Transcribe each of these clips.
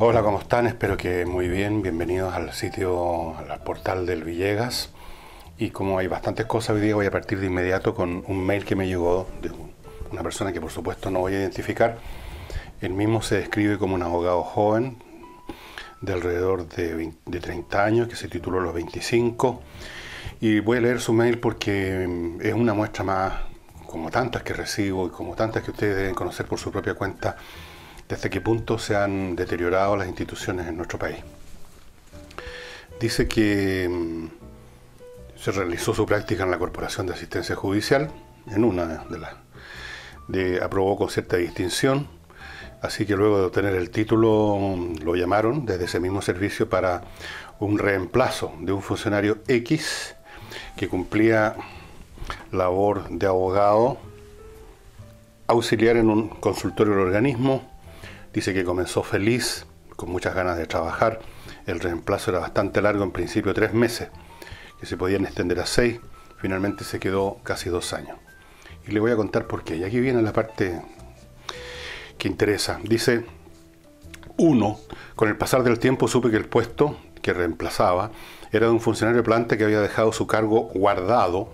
Hola, ¿cómo están? Espero que muy bien. Bienvenidos al sitio, al portal del Villegas. Y como hay bastantes cosas hoy día, voy a partir de inmediato con un mail que me llegó de una persona que por supuesto no voy a identificar. Él mismo se describe como un abogado joven de alrededor de 30 años, que se tituló a los 25. Y voy a leer su mail porque es una muestra más, como tantas que recibo y como tantas que ustedes deben conocer por su propia cuenta, de hasta qué punto se han deteriorado las instituciones en nuestro país. Dice que se realizó su práctica en la Corporación de Asistencia Judicial, en una de las, aprobó con cierta distinción, así que luego de obtener el título lo llamaron desde ese mismo servicio para un reemplazo de un funcionario X que cumplía labor de abogado auxiliar en un consultorio del organismo. Dice que comenzó feliz, con muchas ganas de trabajar. El reemplazo era bastante largo, en principio 3 meses, que se podían extender a 6. Finalmente se quedó casi 2 años. Y le voy a contar por qué. Y aquí viene la parte que interesa. Dice, 1. Con el pasar del tiempo supe que el puesto que reemplazaba era de un funcionario de planta que había dejado su cargo guardado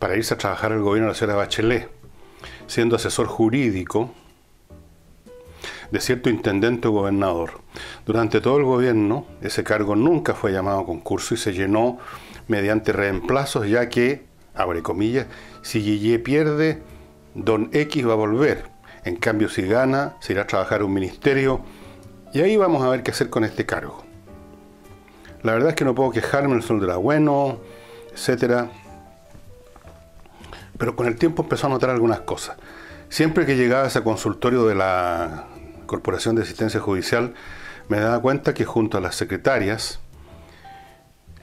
para irse a trabajar al gobierno de la señora Bachelet, siendo asesor jurídico de cierto intendente o gobernador. Durante todo el gobierno, ese cargo nunca fue llamado a concurso y se llenó mediante reemplazos, ya que, abre comillas, si Guille pierde, don X va a volver. En cambio, si gana, se irá a trabajar a un ministerio y ahí vamos a ver qué hacer con este cargo. La verdad es que no puedo quejarme, el sueldo era bueno, etcétera. Pero con el tiempo empezó a notar algunas cosas. Siempre que llegaba a ese consultorio de la Corporación de Asistencia Judicial, me daba cuenta que junto a las secretarias,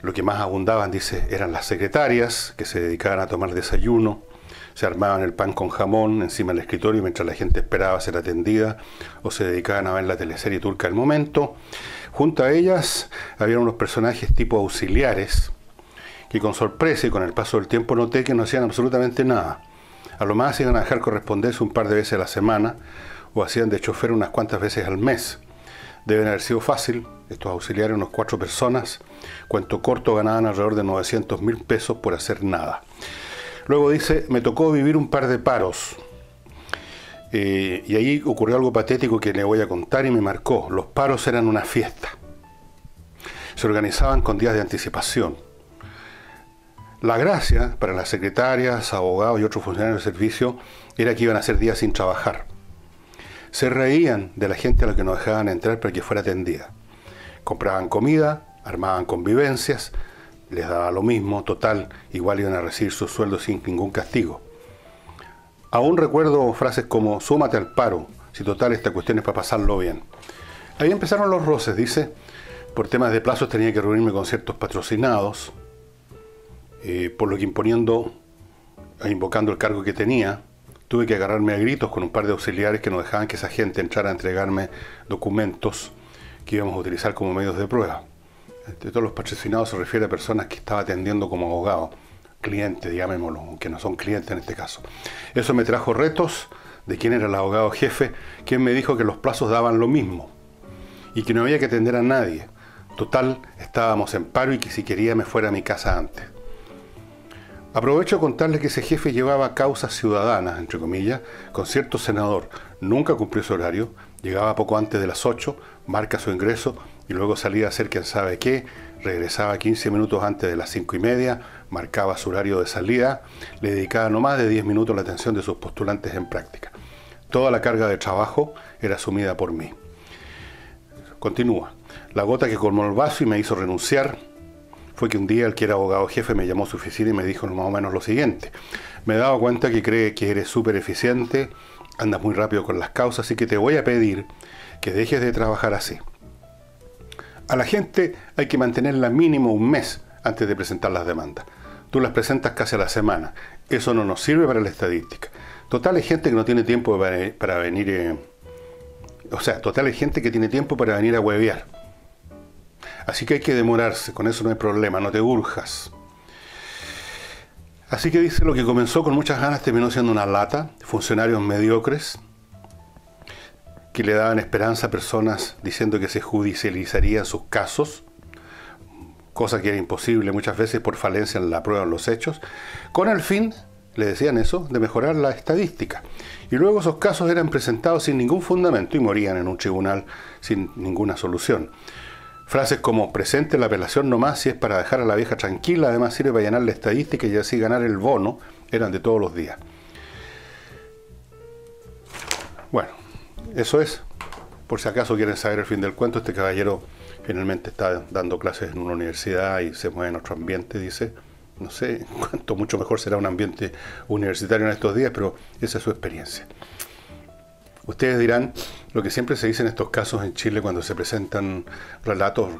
lo que más abundaban, dice, eran las secretarias que se dedicaban a tomar desayuno, se armaban el pan con jamón encima del escritorio mientras la gente esperaba ser atendida, o se dedicaban a ver la teleserie turca del momento. Junto a ellas había unos personajes tipo auxiliares, que con sorpresa y con el paso del tiempo noté que no hacían absolutamente nada. A lo más iban a dejar correspondencia un par de veces a la semana, o hacían de chofer unas cuantas veces al mes. Deben haber sido fácil, estos auxiliares, unos 4 personas. Cuento corto, ganaban alrededor de 900.000 pesos por hacer nada. Luego dice, me tocó vivir un par de paros. Y ahí ocurrió algo patético que le voy a contar y me marcó. Los paros eran una fiesta. Se organizaban con días de anticipación. La gracia para las secretarias, abogados y otros funcionarios del servicio era que iban a ser días sin trabajar. Se reían de la gente a la que nos dejaban entrar para que fuera atendida. Compraban comida, armaban convivencias, les daba lo mismo, total, igual iban a recibir sus sueldos sin ningún castigo. Aún recuerdo frases como, súmate al paro, si total esta cuestión es para pasarlo bien. Ahí empezaron los roces, dice, por temas de plazos tenía que reunirme con ciertos patrocinados, por lo que invocando el cargo que tenía, tuve que agarrarme a gritos con un par de auxiliares que no dejaban que esa gente entrara a entregarme documentos que íbamos a utilizar como medios de prueba. De todos los patrocinados se refiere a personas que estaba atendiendo como abogado, clientes, llamémoslo, aunque no son clientes en este caso. Eso me trajo retos de quién era el abogado jefe, quien me dijo que los plazos daban lo mismo y que no había que atender a nadie. Total, estábamos en paro y que si quería me fuera a mi casa antes. Aprovecho de contarle que ese jefe llevaba causas ciudadanas, entre comillas, con cierto senador. Nunca cumplió su horario, llegaba poco antes de las 8, marca su ingreso y luego salía a hacer quién sabe qué, regresaba 15 minutos antes de las 5:30, marcaba su horario de salida, le dedicaba no más de 10 minutos a la atención de sus postulantes en práctica. Toda la carga de trabajo era asumida por mí. Continúa. La gota que colmó el vaso y me hizo renunciar fue que un día el que era abogado jefe me llamó a su oficina y me dijo más o menos lo siguiente. Me he dado cuenta que cree que eres súper eficiente, andas muy rápido con las causas, así que te voy a pedir que dejes de trabajar así. A la gente hay que mantenerla mínimo un mes antes de presentar las demandas. Tú las presentas casi a la semana. Eso no nos sirve para la estadística. Total hay gente que no tiene tiempo para venir... total hay gente que tiene tiempo para venir a huevear. Así que hay que demorarse, con eso no hay problema, no te urjas. Así que dice, lo que comenzó con muchas ganas terminó siendo una lata, funcionarios mediocres, que le daban esperanza a personas diciendo que se judicializarían sus casos, cosa que era imposible muchas veces por falencia en la prueba en los hechos, con el fin, le decían eso, de mejorar la estadística. Y luego esos casos eran presentados sin ningún fundamento y morían en un tribunal sin ninguna solución. Frases como presente la apelación nomás si es para dejar a la vieja tranquila, además sirve para llenar la estadística y así ganar el bono, eran de todos los días. Bueno, eso es. Por si acaso quieren saber el fin del cuento, este caballero finalmente está dando clases en una universidad y se mueve en otro ambiente, dice. No sé cuánto mucho mejor será un ambiente universitario en estos días, pero esa es su experiencia. Ustedes dirán lo que siempre se dice en estos casos en Chile cuando se presentan relatos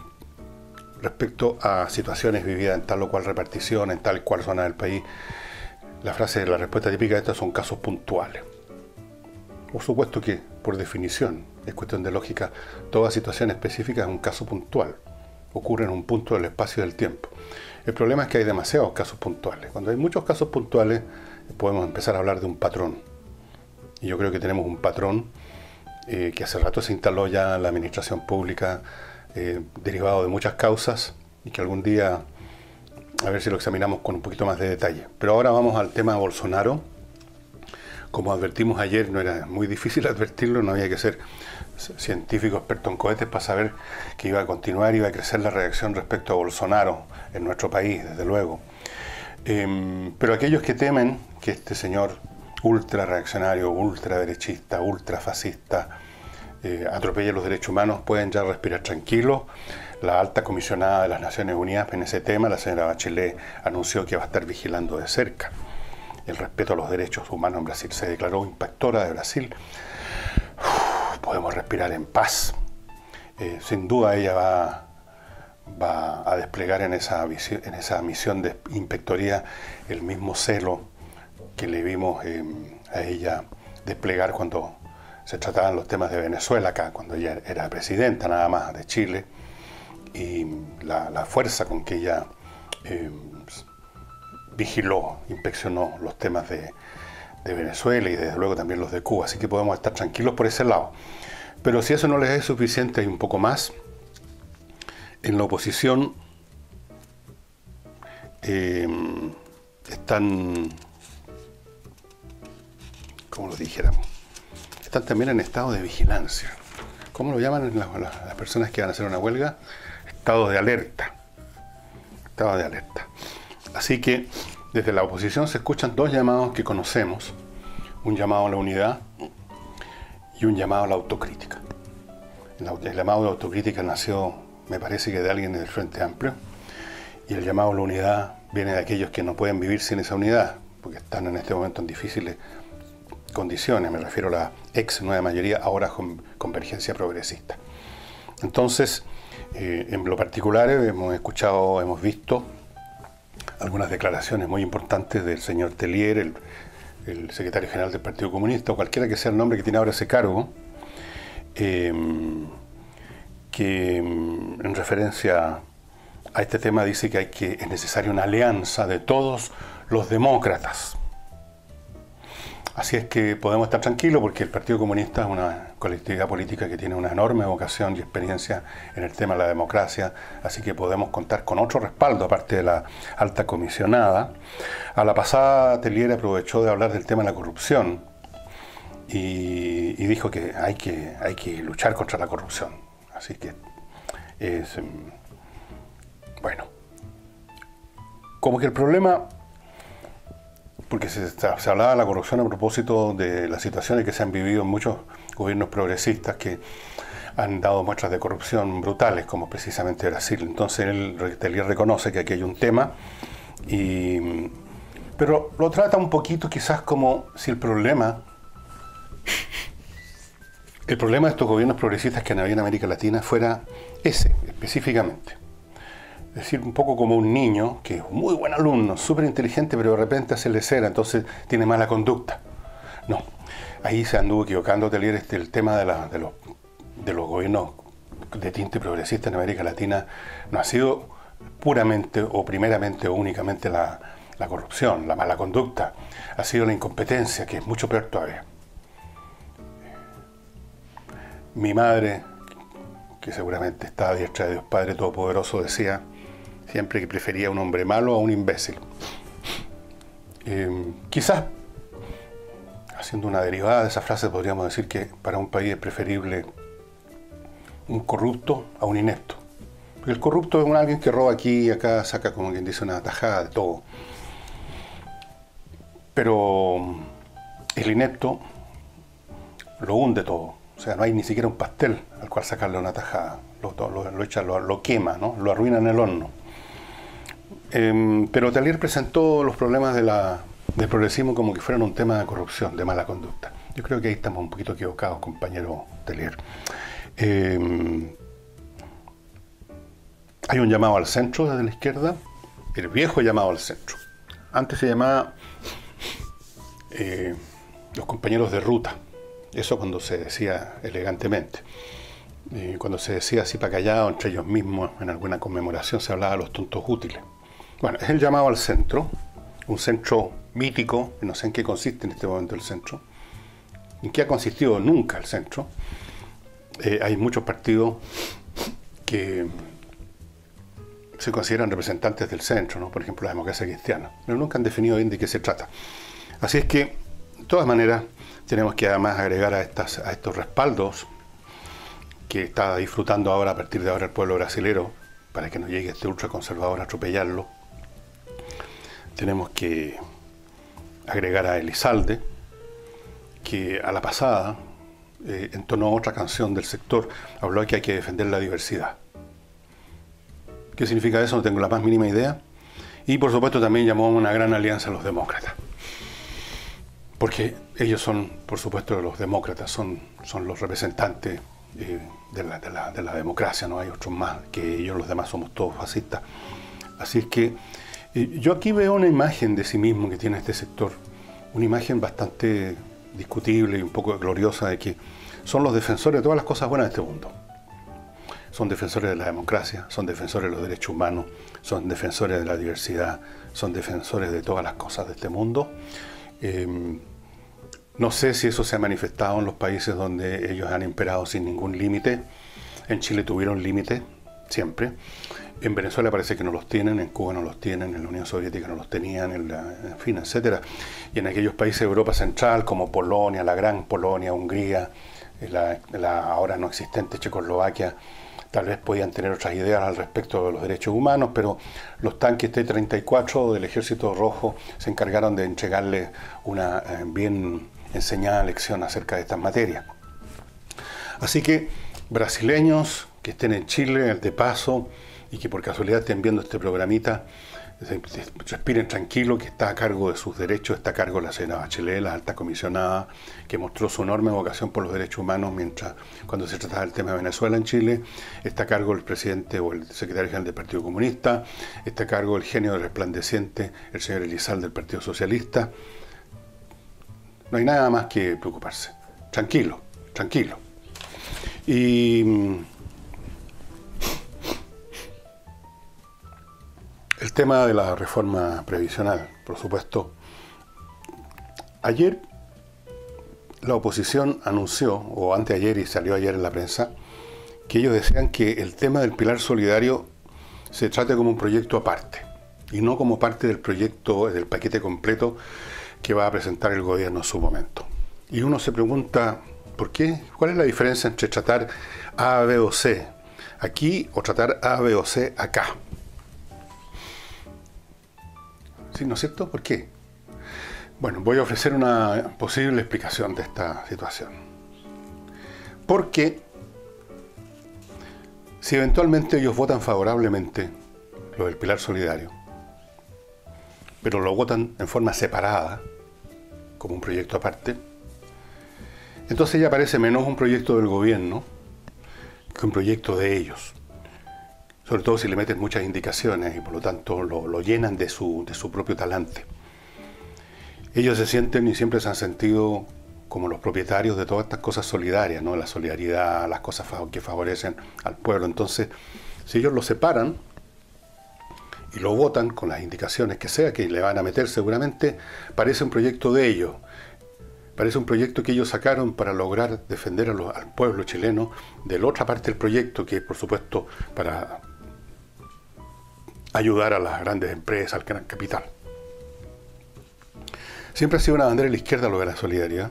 respecto a situaciones vividas en tal o cual repartición, en tal o cual zona del país. La respuesta típica de estas son casos puntuales. Por supuesto que, por definición, es cuestión de lógica, toda situación específica es un caso puntual. Ocurre en un punto del espacio y del tiempo. El problema es que hay demasiados casos puntuales. Cuando hay muchos casos puntuales, podemos empezar a hablar de un patrón. Y yo creo que tenemos un patrón que hace rato se instaló ya en la administración pública, derivado de muchas causas, y que algún día, a ver si lo examinamos con un poquito más de detalle. Pero ahora vamos al tema Bolsonaro. Como advertimos ayer, no era muy difícil advertirlo, no había que ser científico experto en cohetes para saber que iba a continuar, iba a crecer la reacción respecto a Bolsonaro en nuestro país, desde luego. Pero aquellos que temen que este señor ultra reaccionario, ultra derechista, ultra fascista, atropelle los derechos humanos, pueden ya respirar tranquilos. La alta comisionada de las Naciones Unidas en ese tema, la señora Bachelet, anunció que va a estar vigilando de cerca el respeto a los derechos humanos en Brasil. Se declaró inspectora de Brasil. Podemos respirar en paz. Sin duda ella va a desplegar en esa misión de inspectoría el mismo celo que le vimos a ella desplegar cuando se trataban los temas de Venezuela acá, cuando ella era presidenta nada más de Chile, y la fuerza con que ella vigiló, inspeccionó los temas de Venezuela y desde luego también los de Cuba, así que podemos estar tranquilos por ese lado. Pero si eso no les es suficiente, hay un poco más. En la oposición están, como lo dijéramos, están también en estado de vigilancia. ¿Cómo lo llaman las personas que van a hacer una huelga? Estado de alerta. Estado de alerta. Así que desde la oposición se escuchan dos llamados que conocemos. Un llamado a la unidad y un llamado a la autocrítica. El llamado a la autocrítica nació, me parece que de alguien del Frente Amplio, y el llamado a la unidad viene de aquellos que no pueden vivir sin esa unidad, porque están en este momento en difíciles condiciones. Me refiero a la ex nueva mayoría, ahora con Convergencia Progresista. Entonces, en lo particular hemos visto algunas declaraciones muy importantes del señor Tellier, el secretario general del Partido Comunista, o cualquiera que sea el nombre que tiene ahora ese cargo, que en referencia a este tema dice que es necesaria una alianza de todos los demócratas. Así es que podemos estar tranquilos porque el Partido Comunista es una colectividad política que tiene una enorme vocación y experiencia en el tema de la democracia, así que podemos contar con otro respaldo aparte de la alta comisionada. A la pasada, Tellier aprovechó de hablar del tema de la corrupción y dijo que hay que luchar contra la corrupción. Así que bueno, como que el problema, porque se hablaba de la corrupción a propósito de las situaciones que se han vivido en muchos gobiernos progresistas que han dado muestras de corrupción brutales, como precisamente Brasil. Entonces Tellier reconoce que aquí hay un tema, pero lo trata un poquito quizás como si el problema de estos gobiernos progresistas que han habido en América Latina fuera ese, específicamente. Es decir, un poco como un niño que es un muy buen alumno, súper inteligente, pero de repente hace lecera, entonces tiene mala conducta. No, ahí se anduvo equivocando Tellier. El tema de los gobiernos de tinte progresista en América Latina no ha sido puramente o primeramente o únicamente la corrupción, la mala conducta, ha sido la incompetencia, que es mucho peor todavía. Mi madre, que seguramente está a diestra de Dios Padre Todopoderoso, decía siempre que prefería un hombre malo a un imbécil. Quizás, haciendo una derivada de esa frase, podríamos decir que para un país es preferible un corrupto a un inepto. Porque el corrupto es alguien que roba aquí y acá, saca, como quien dice, una tajada de todo. Pero el inepto lo hunde todo. O sea, no hay ni siquiera un pastel al cual sacarle una tajada. Lo quema, ¿no? Lo arruina en el horno. Pero Tellier presentó los problemas del progresismo como que fueran un tema de corrupción, de mala conducta. Yo creo que ahí estamos un poquito equivocados, compañero Tellier. Hay un llamado al centro desde la izquierda, el viejo llamado al centro. Antes se llamaba los compañeros de ruta. Eso cuando se decía elegantemente. Cuando se decía así para callado entre ellos mismos en alguna conmemoración se hablaba de los tontos útiles. Bueno, es el llamado al centro, un centro mítico, no sé en qué consiste en este momento el centro, en qué ha consistido nunca el centro. Hay muchos partidos que se consideran representantes del centro, ¿no? Por ejemplo la democracia cristiana, pero nunca han definido bien de qué se trata. Así es que, de todas maneras, tenemos que además agregar a estos respaldos que está disfrutando ahora, a partir de ahora, el pueblo brasilero, para que no llegue este ultraconservador a atropellarlo. Tenemos que agregar a Elizalde, que a la pasada entonó otra canción del sector, habló que hay que defender la diversidad. ¿Qué significa eso? No tengo la más mínima idea. Y por supuesto también llamó a una gran alianza a los demócratas. Porque ellos son, por supuesto, los demócratas, son los representantes de la democracia, no hay otros más que ellos, los demás somos todos fascistas. Así es que yo aquí veo una imagen de sí mismo que tiene este sector, una imagen bastante discutible y un poco gloriosa de que son los defensores de todas las cosas buenas de este mundo. Son defensores de la democracia, son defensores de los derechos humanos, son defensores de la diversidad, son defensores de todas las cosas de este mundo. No sé si eso se ha manifestado en los países donde ellos han imperado sin ningún límite. En Chile tuvieron límite, siempre. En Venezuela parece que no los tienen, en Cuba no los tienen, en la Unión Soviética no los tenían, en fin, etc. Y en aquellos países de Europa Central, como Polonia, la gran Polonia, Hungría, la ahora no existente Checoslovaquia, tal vez podían tener otras ideas al respecto de los derechos humanos, pero los tanques T-34 del Ejército Rojo se encargaron de entregarle una bien enseñada lección acerca de estas materias. Así que brasileños que estén en Chile de paso y que por casualidad estén viendo este programita, respiren tranquilo, que está a cargo de sus derechos, está a cargo la señora Bachelet, la alta comisionada, que mostró su enorme vocación por los derechos humanos cuando se trataba del tema de Venezuela en Chile, está a cargo el presidente o el secretario general del Partido Comunista, está a cargo el genio resplandeciente, el señor Elizalde del Partido Socialista. No hay nada más que preocuparse. Tranquilo, tranquilo. Y el tema de la reforma previsional, por supuesto. Ayer la oposición anunció, o anteayer y salió ayer en la prensa, que ellos desean que el tema del pilar solidario se trate como un proyecto aparte y no como parte del proyecto, del paquete completo que va a presentar el gobierno en su momento. Y uno se pregunta, ¿por qué? ¿Cuál es la diferencia entre tratar A, B o C aquí o tratar A, B o C acá? ¿Sí, no es cierto? ¿Por qué? Bueno, voy a ofrecer una posible explicación de esta situación. Porque si eventualmente ellos votan favorablemente lo del pilar solidario, pero lo votan en forma separada, como un proyecto aparte, entonces ya parece menos un proyecto del gobierno que un proyecto de ellos. Sobre todo si le meten muchas indicaciones y por lo tanto lo llenan de su propio talante. Ellos se sienten y siempre se han sentido como los propietarios de todas estas cosas solidarias, ¿no? La solidaridad, las cosas que favorecen al pueblo. Entonces, si ellos lo separan y lo votan con las indicaciones que sea, que le van a meter seguramente, parece un proyecto de ellos. Parece un proyecto que ellos sacaron para lograr defender al pueblo chileno de la otra parte del proyecto, que es por supuesto para ayudar a las grandes empresas, al gran capital. Siempre ha sido una bandera de la izquierda lo de la solidaridad,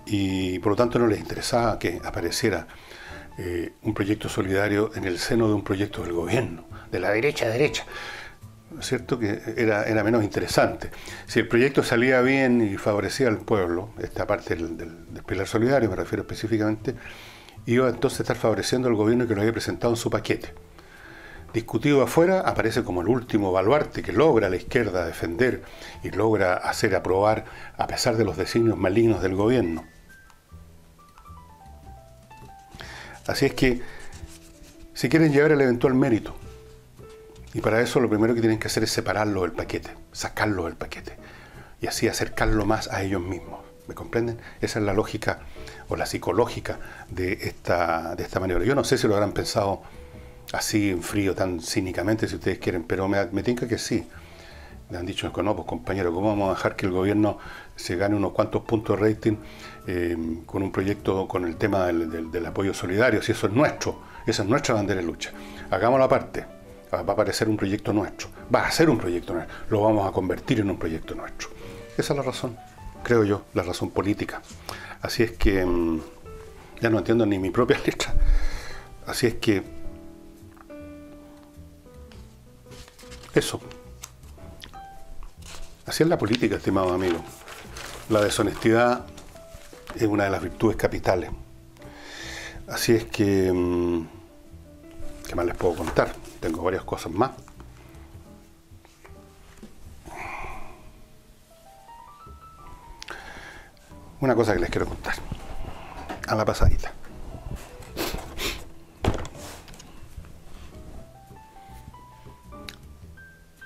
y por lo tanto no les interesaba que apareciera un proyecto solidario en el seno de un proyecto del gobierno, de la derecha a derecha. ¿No es cierto? Que era menos interesante. Si el proyecto salía bien y favorecía al pueblo, esta parte del pilar solidario me refiero específicamente, iba entonces a estar favoreciendo al gobierno que lo había presentado en su paquete. Discutido afuera, aparece como el último baluarte que logra la izquierda defender y logra hacer aprobar a pesar de los designios malignos del gobierno. Así es que, si quieren llevar el eventual mérito, y para eso lo primero que tienen que hacer es separarlo del paquete, sacarlo del paquete, y así acercarlo más a ellos mismos. ¿Me comprenden? Esa es la lógica o la psicológica de esta maniobra. Yo no sé si lo habrán pensado así en frío, tan cínicamente, si ustedes quieren, pero me tinca que sí. Me han dicho, no, pues compañero, ¿cómo vamos a dejar que el gobierno se gane unos cuantos puntos de rating con un proyecto, con el tema del apoyo solidario? Si eso es nuestro, esa es nuestra bandera de lucha. Hagámoslo aparte, va a aparecer un proyecto nuestro, va a ser un proyecto nuestro, lo vamos a convertir en un proyecto nuestro. Esa es la razón, creo yo, la razón política. Así es que, ya no entiendo ni mi propia letra, así es que, eso. Así es la política, estimado amigo. La deshonestidad es una de las virtudes capitales. Así es que, ¿qué más les puedo contar? Tengo varias cosas más. Una cosa que les quiero contar, a la pasadita.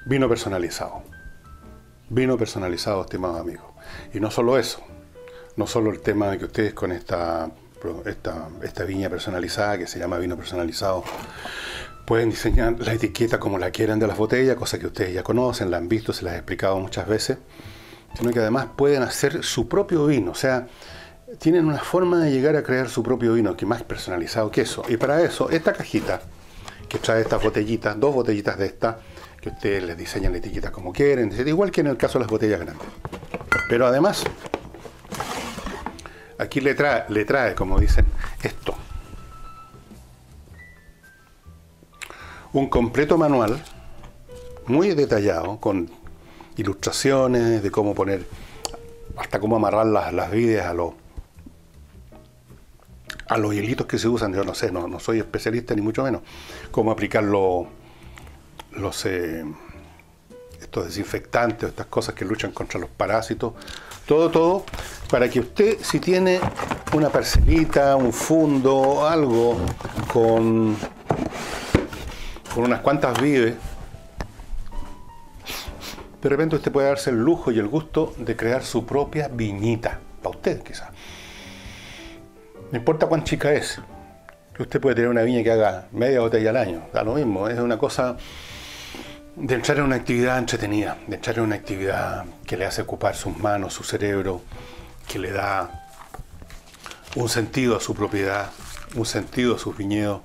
Vino personalizado. Vino personalizado, estimados amigos. Y no solo eso, no solo el tema de que ustedes con esta viña personalizada, que se llama vino personalizado, pueden diseñar la etiqueta como la quieran de las botellas, cosa que ustedes ya conocen, la han visto, se las he explicado muchas veces, sino que además pueden hacer su propio vino. O sea, tienen una forma de llegar a crear su propio vino, que más personalizado que eso. Y para eso, esta cajita, que trae estas botellitas, 2 botellitas de esta, que ustedes les diseñan la etiqueta como quieren, igual que en el caso de las botellas grandes. Pero además, aquí le trae, como dicen, esto. Un completo manual, muy detallado, con ilustraciones de cómo poner, hasta cómo amarrar las vides a los hielitos que se usan. Yo no sé, no soy especialista ni mucho menos. Cómo aplicar estos desinfectantes, estas cosas que luchan contra los parásitos, todo, para que usted, si tiene una parcelita, un fundo, algo con unas cuantas vides, de repente usted puede darse el lujo y el gusto de crear su propia viñita, para usted quizás. No importa cuán chica es, usted puede tener una viña que haga media botella al año, da lo mismo, es una cosa de entrar en una actividad entretenida, de entrar en una actividad que le hace ocupar sus manos, su cerebro, que le da un sentido a su propiedad, un sentido a sus viñedos,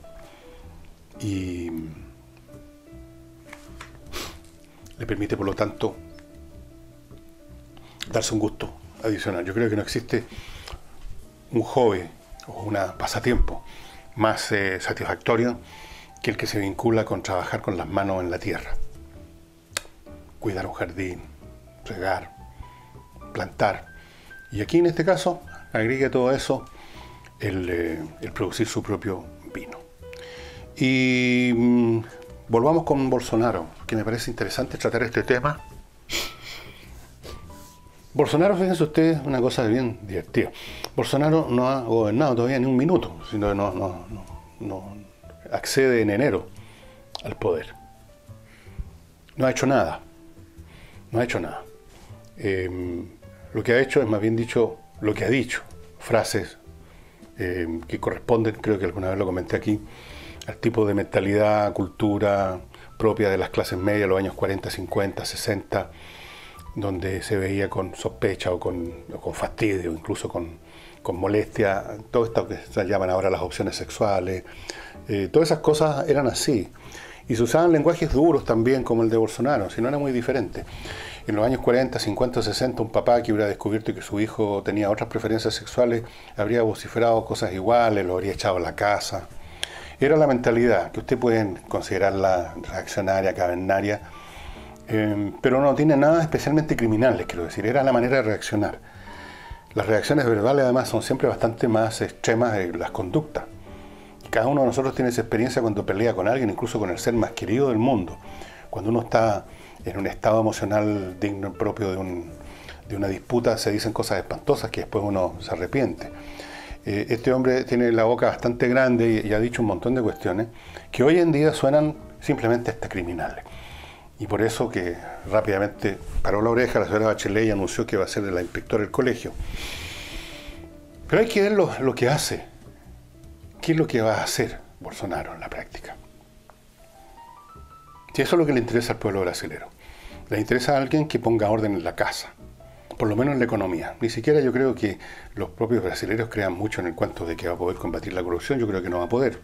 y le permite, por lo tanto, darse un gusto adicional. Yo creo que no existe un hobby o un pasatiempo más satisfactorio que el que se vincula con trabajar con las manos en la tierra. Cuidar un jardín, regar, plantar. Y aquí en este caso, agregue todo eso el producir su propio vino. Y volvamos con Bolsonaro, que me parece interesante tratar este tema. Bolsonaro, fíjense ustedes, una cosa bien divertida. Bolsonaro no ha gobernado todavía ni un minuto, sino que no accede en enero al poder. No ha hecho nada. No ha hecho nada. Lo que ha hecho es más bien dicho lo que ha dicho. Frases que corresponden, creo que alguna vez lo comenté aquí, al tipo de mentalidad, cultura propia de las clases medias de los años 40, 50, 60, donde se veía con sospecha o con fastidio, incluso con molestia, todo esto que se llaman ahora las opciones sexuales, todas esas cosas eran así. Y se usaban lenguajes duros también, como el de Bolsonaro, si no era muy diferente. En los años 40, 50, 60, un papá que hubiera descubierto que su hijo tenía otras preferencias sexuales, habría vociferado cosas iguales, lo habría echado a la casa. Era la mentalidad, que usted puede considerarla reaccionaria, cavernaria, pero no tiene nada especialmente criminal, les quiero decir, era la manera de reaccionar. Las reacciones verbales además son siempre bastante más extremas de las conductas. Cada uno de nosotros tiene esa experiencia cuando pelea con alguien, incluso con el ser más querido del mundo. Cuando uno está en un estado emocional digno propio de una disputa, se dicen cosas espantosas que después uno se arrepiente. Este hombre tiene la boca bastante grande y ha dicho un montón de cuestiones que hoy en día suenan simplemente hasta criminales. Y por eso que rápidamente paró la oreja la señora Bachelet y anunció que va a ser de la inspectora del colegio. Pero hay que ver lo que hace. ¿Qué es lo que va a hacer Bolsonaro en la práctica? Si eso es lo que le interesa al pueblo brasileño. Le interesa a alguien que ponga orden en la casa, por lo menos en la economía. Ni siquiera yo creo que los propios brasileños crean mucho en el cuento de que va a poder combatir la corrupción. Yo creo que no va a poder.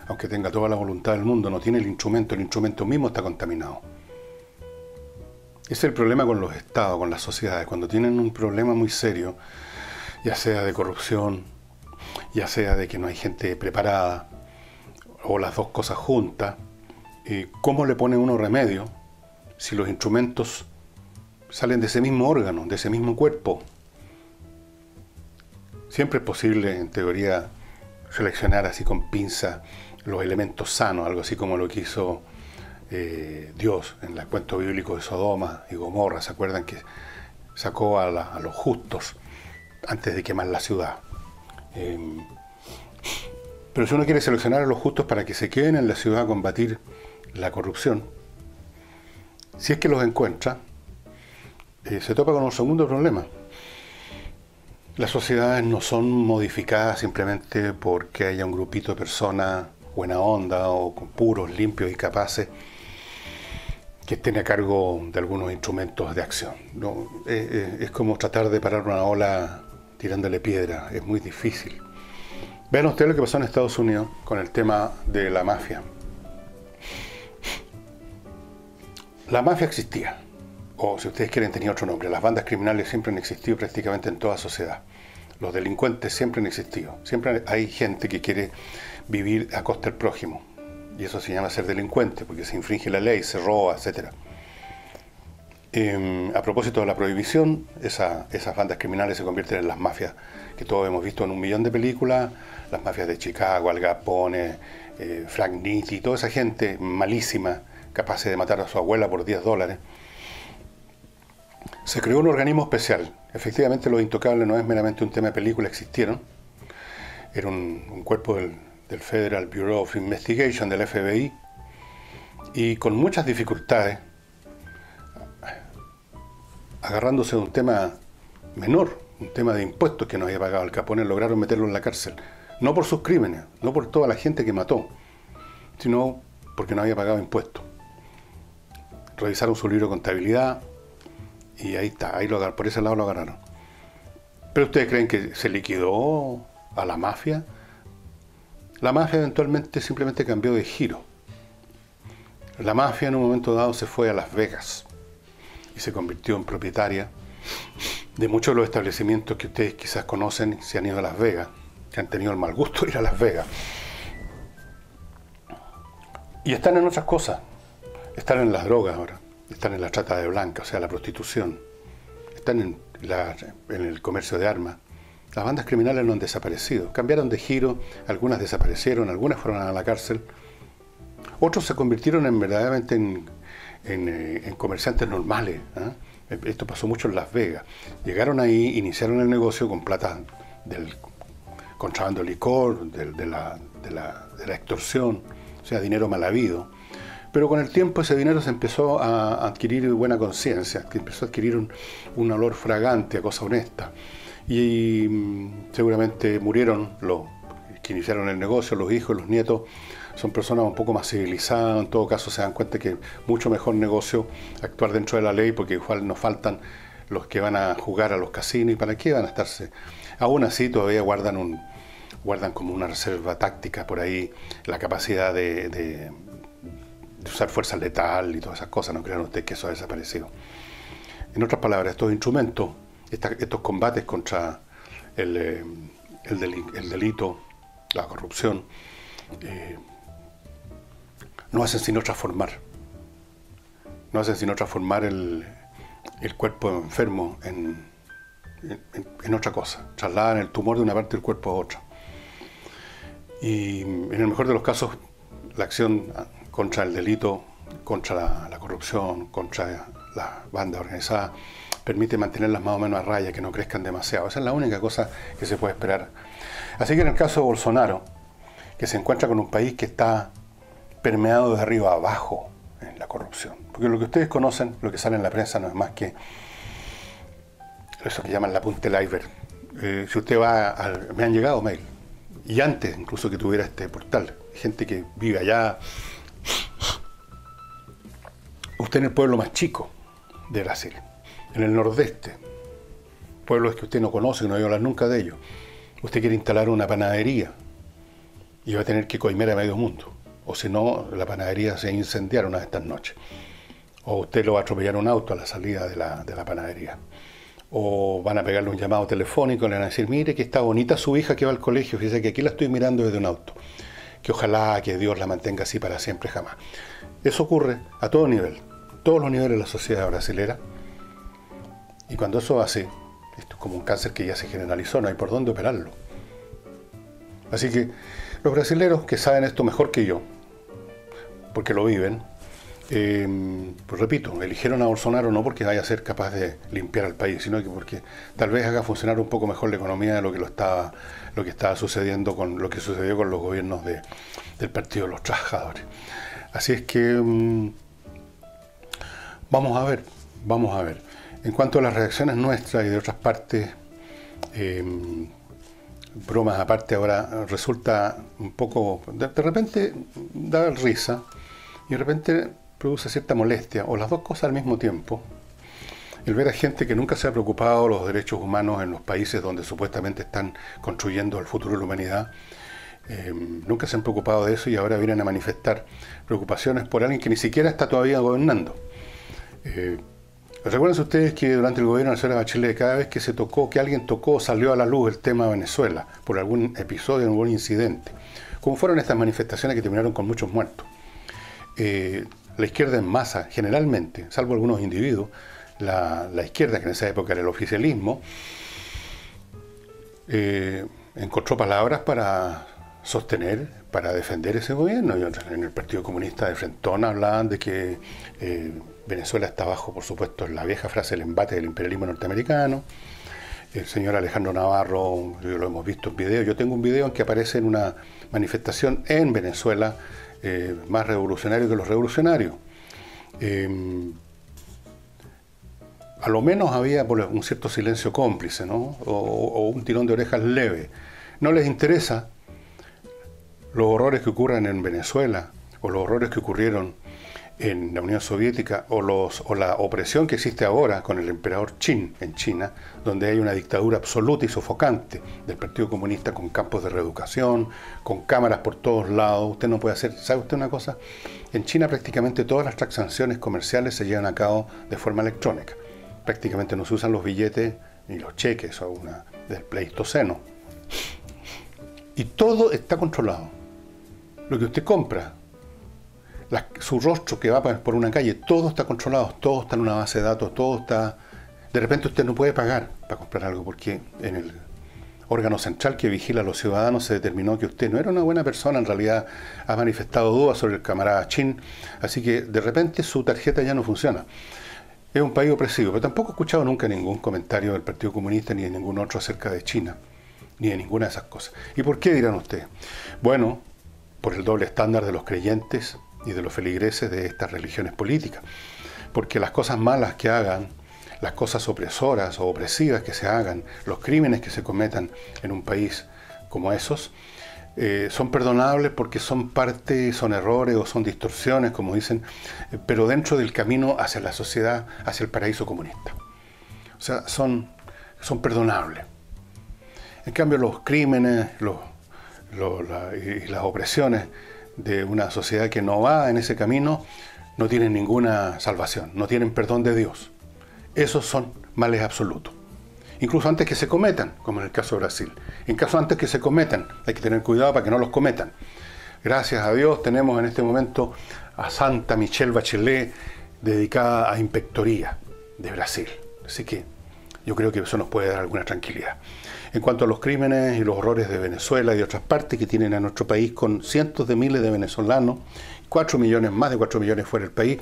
Aunque tenga toda la voluntad del mundo, no tiene el instrumento mismo está contaminado. Ese es el problema con los estados, con las sociedades. Cuando tienen un problema muy serio, ya sea de corrupción, ya sea de que no hay gente preparada, o las dos cosas juntas, ¿cómo le pone uno remedio si los instrumentos salen de ese mismo órgano, de ese mismo cuerpo? Siempre es posible, en teoría, seleccionar así con pinza los elementos sanos, algo así como lo que hizo Dios en el cuento bíblico de Sodoma y Gomorra. ¿Se acuerdan que sacó a los justos antes de quemar la ciudad? Pero si uno quiere seleccionar a los justos para que se queden en la ciudad a combatir la corrupción, si es que los encuentra, se topa con un segundo problema. Las sociedades no son modificadas simplemente porque haya un grupito de personas buena onda o puros, limpios y capaces que estén a cargo de algunos instrumentos de acción. No, es como tratar de parar una ola tirándole piedra, es muy difícil. Vean ustedes lo que pasó en Estados Unidos con el tema de la mafia. La mafia existía, o si ustedes quieren tenía otro nombre. Las bandas criminales siempre han existido prácticamente en toda sociedad. Los delincuentes siempre han existido. Siempre hay gente que quiere vivir a costa del prójimo. Y eso se llama ser delincuente, porque se infringe la ley, se roba, etc. A propósito de la prohibición, esas bandas criminales se convierten en las mafias que todos hemos visto en 1.000.000 de películas, las mafias de Chicago, Al Capone, Frank Nitti, toda esa gente malísima, capaz de matar a su abuela por $10. Se creó un organismo especial. Efectivamente, Los Intocables no es meramente un tema de película, existieron. Era un cuerpo del Federal Bureau of Investigation, del FBI, y con muchas dificultades, agarrándose de un tema menor, un tema de impuestos que no había pagado Al Capone, lograron meterlo en la cárcel. No por sus crímenes, no por toda la gente que mató, sino porque no había pagado impuestos. Revisaron su libro de contabilidad y ahí está, por ese lado lo agarraron. ¿Pero ustedes creen que se liquidó a la mafia? La mafia eventualmente simplemente cambió de giro. La mafia en un momento dado se fue a Las Vegas y se convirtió en propietaria de muchos de los establecimientos que ustedes quizás conocen si han ido a Las Vegas, que han tenido el mal gusto de ir a Las Vegas. Y están en otras cosas. Están en las drogas ahora, están en la trata de blancas, o sea, la prostitución. Están en el comercio de armas. Las bandas criminales no han desaparecido. Cambiaron de giro, algunas desaparecieron, algunas fueron a la cárcel. Otros se convirtieron verdaderamente en comerciantes normales, ¿eh? Esto pasó mucho en Las Vegas. Llegaron ahí, iniciaron el negocio con plata del contrabando de licor, de la extorsión, o sea, dinero mal habido. Pero con el tiempo ese dinero se empezó a adquirir buena conciencia, que empezó a adquirir un olor fragante a cosa honesta. Y seguramente murieron los que iniciaron el negocio, los hijos, los nietos, son personas un poco más civilizadas, en todo caso se dan cuenta que es mucho mejor negocio actuar dentro de la ley, porque igual nos faltan los que van a jugar a los casinos, y para qué van a estarse. Aún así todavía guardan como una reserva táctica por ahí, la capacidad de usar fuerza letal y todas esas cosas. No crean ustedes que eso ha desaparecido. En otras palabras, estos instrumentos, estos combates contra el delito, la corrupción, no hacen sino transformar. No hacen sino transformar el cuerpo enfermo en otra cosa. Trasladan el tumor de una parte del cuerpo a otra. Y en el mejor de los casos, la acción contra el delito, contra la corrupción, contra la banda organizada, permite mantenerlas más o menos a raya, que no crezcan demasiado. Esa es la única cosa que se puede esperar. Así que en el caso de Bolsonaro, que se encuentra con un país que está permeado de arriba a abajo en la corrupción, porque lo que ustedes conocen, lo que sale en la prensa, no es más que eso que llaman la punta del iceberg. Si usted va me han llegado mail, y antes incluso que tuviera este portal, gente que vive allá, usted en el pueblo más chico de Brasil, en el nordeste, pueblos que usted no conoce, que no va a hablar nunca de ellos, usted quiere instalar una panadería y va a tener que coimer a medio mundo, o si no, la panadería se va a incendiar una de estas noches, o usted lo va a atropellar un auto a la salida de la panadería, o van a pegarle un llamado telefónico y le van a decir, mire que está bonita su hija que va al colegio, fíjese que aquí la estoy mirando desde un auto, que ojalá que Dios la mantenga así para siempre jamás. Eso ocurre a todo nivel, todos los niveles de la sociedad brasilera, y cuando eso hace, esto es como un cáncer que ya se generalizó, no hay por dónde operarlo. Así que los brasileros que saben esto mejor que yo, porque lo viven, pues repito, eligieron a Bolsonaro no porque vaya a ser capaz de limpiar al país, sino que porque tal vez haga funcionar un poco mejor la economía de lo que estaba sucediendo con lo que sucedió con los gobiernos del Partido de los Trabajadores. Así es que vamos a ver. En cuanto a las reacciones nuestras y de otras partes, bromas aparte, ahora resulta un poco, de repente da risa y de repente produce cierta molestia, o las dos cosas al mismo tiempo, el ver a gente que nunca se ha preocupado de los derechos humanos en los países donde supuestamente están construyendo el futuro de la humanidad, nunca se han preocupado de eso y ahora vienen a manifestar preocupaciones por alguien que ni siquiera está todavía gobernando. Recuerden ustedes que durante el gobierno de la señora Bachelet, cada vez que alguien tocó, salió a la luz el tema de Venezuela, por algún episodio, algún incidente, como fueron estas manifestaciones que terminaron con muchos muertos. La izquierda en masa, generalmente, salvo algunos individuos, la izquierda, que en esa época era el oficialismo, encontró palabras para sostener, para defender ese gobierno. Y en el Partido Comunista de Frentón hablaban de que Venezuela está bajo, por supuesto, la vieja frase del embate del imperialismo norteamericano. El señor Alejandro Navarro, lo hemos visto en video. Yo tengo un video en que aparece en una manifestación en Venezuela, más revolucionario que los revolucionarios. A lo menos había un cierto silencio cómplice, ¿no? O un tirón de orejas leve. No les interesa los horrores que ocurren en Venezuela, o los horrores que ocurrieron en la Unión Soviética, o la opresión que existe ahora con el emperador Qin en China, donde hay una dictadura absoluta y sofocante del Partido Comunista, con campos de reeducación, con cámaras por todos lados. Usted no puede hacer, ¿sabe usted una cosa? En China prácticamente todas las transacciones comerciales se llevan a cabo de forma electrónica. Prácticamente no se usan los billetes ni los cheques del Pleistoceno. Y todo está controlado. Lo que usted compra, su rostro que va por una calle, todo está controlado, todo está en una base de datos, todo está... De repente usted no puede pagar para comprar algo porque en el órgano central que vigila a los ciudadanos se determinó que usted no era una buena persona, en realidad ha manifestado dudas sobre el camarada Qin, así que de repente su tarjeta ya no funciona. Es un país opresivo, pero tampoco he escuchado nunca ningún comentario del Partido Comunista ni de ningún otro acerca de China, ni de ninguna de esas cosas. ¿Y por qué, dirán ustedes? Bueno, por el doble estándar de los creyentes y de los feligreses de estas religiones políticas, porque las cosas malas que hagan, las cosas opresoras o opresivas que se hagan, los crímenes que se cometan en un país como esos, son perdonables porque son parte, son errores o son distorsiones, como dicen, pero dentro del camino hacia la sociedad, hacia el paraíso comunista. O sea, son perdonables. En cambio, los crímenes y las opresiones de una sociedad que no va en ese camino no tienen ninguna salvación, no tienen perdón de Dios. Esos son males absolutos. Incluso antes que se cometan, como en el caso de Brasil. En caso antes que se cometan, hay que tener cuidado para que no los cometan. Gracias a Dios tenemos en este momento a Santa Michelle Bachelet, dedicada a inspectoría de Brasil. Así que yo creo que eso nos puede dar alguna tranquilidad. En cuanto a los crímenes y los horrores de Venezuela y de otras partes que tienen a nuestro país con cientos de miles de venezolanos, 4 millones, más de 4 millones fuera del país,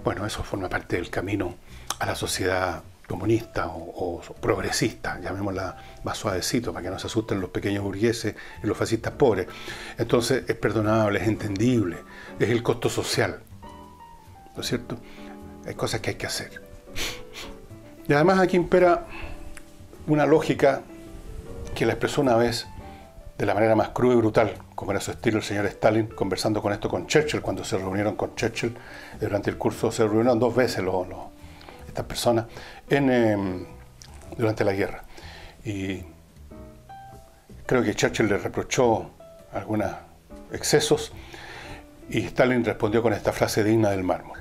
bueno, eso forma parte del camino a la sociedad comunista o progresista, llamémosla más suavecito, para que no se asusten los pequeños burgueses y los fascistas pobres. Entonces es perdonable, es entendible, es el costo social, ¿no es cierto? Hay cosas que hay que hacer. Y además aquí impera una lógica que la expresó una vez de la manera más cruda y brutal, como era su estilo el señor Stalin, conversando con esto con Churchill, cuando se reunieron con Churchill durante el curso, se reunieron 2 veces estas personas durante la guerra. Y creo que Churchill le reprochó algunos excesos y Stalin respondió con esta frase digna del mármol: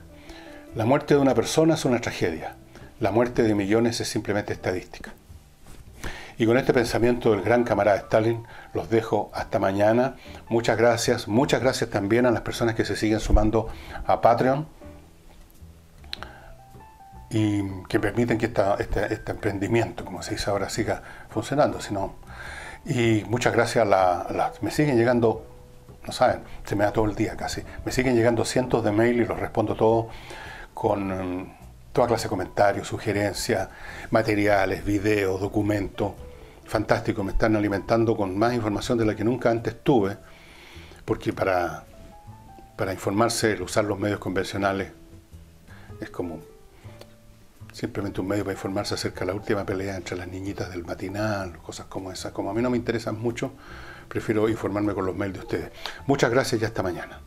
la muerte de una persona es una tragedia, la muerte de millones es simplemente estadística. Y con este pensamiento del gran camarada Stalin los dejo hasta mañana. Muchas gracias también a las personas que se siguen sumando a Patreon y que permiten que este emprendimiento, como se dice ahora, siga funcionando. Y muchas gracias me siguen llegando, no saben, se me da todo el día casi, me siguen llegando cientos de mails y los respondo todos con toda clase de comentarios, sugerencias, materiales, videos, documentos. Fantástico, me están alimentando con más información de la que nunca antes tuve, porque para informarse, usar los medios convencionales es como simplemente un medio para informarse acerca de la última pelea entre las niñitas del matinal, cosas como esas. Como a mí no me interesan mucho, prefiero informarme con los mails de ustedes. Muchas gracias y hasta mañana.